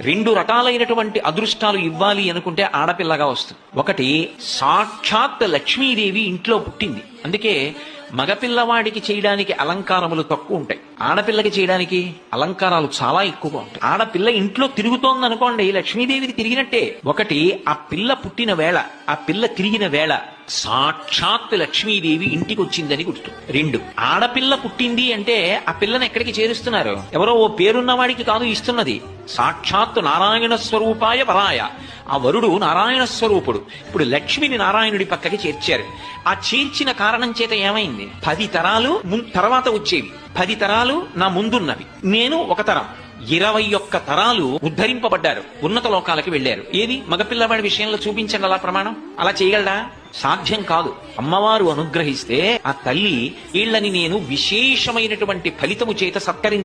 రెండు రకాలైనటువంటి అదృష్టాలు ఇవ్వాలి అనుకుంటే ఆడపిల్లగా వస్తుంది. ఒకటి, సాక్షాత్ లక్ష్మీదేవి ఇంట్లో పుట్టింది, అందుకే మగపిల్లవాడికి చేయడానికి అలంకారములు తక్కువ ఉంటాయి, ఆడపిల్లకి చేయడానికి అలంకారాలు చాలా ఎక్కువగా ఉంటాయి. ఆడపిల్ల ఇంట్లో తిరుగుతోంది అనుకోండి, లక్ష్మీదేవికి తిరిగినట్టే. ఒకటి, ఆ పిల్ల పుట్టిన వేళ, ఆ పిల్ల తిరిగిన వేళ సాక్షాత్ లక్ష్మీదేవి ఇంటికి వచ్చిందని గుర్తు. రెండు, ఆడపిల్ల పుట్టింది అంటే ఆ పిల్లని ఎక్కడికి చేరుస్తున్నారు? ఎవరో ఓ పేరున్న వాడికి కాదు ఇస్తున్నది, సాక్షాత్ నారాయణ స్వరూపాయ వరాయ. ఆ వరుడు నారాయణ స్వరూపుడు. ఇప్పుడు లక్ష్మిని నారాయణుడి పక్కకి చేర్చారు. ఆ చేర్చిన కారణం చేత ఏమైంది? 10 తరాలు తర్వాత వచ్చేవి, 10 తరాలు నా ముందున్నవి, నేను ఒక తరం, 21 తరాలు ఉద్ధరింపబడ్డారు, ఉన్నత లోకాలకి వెళ్లారు. ఏది మగపిల్లవాడి విషయంలో చూపించండి అలా ప్రమాణం. అలా చేయగలడా? సాధ్యం కాదు. అమ్మవారు అనుగ్రహిస్తే ఆ తల్లి వీళ్ళని నేను విశేషమైనటువంటి ఫలితము చేత సత్కరించి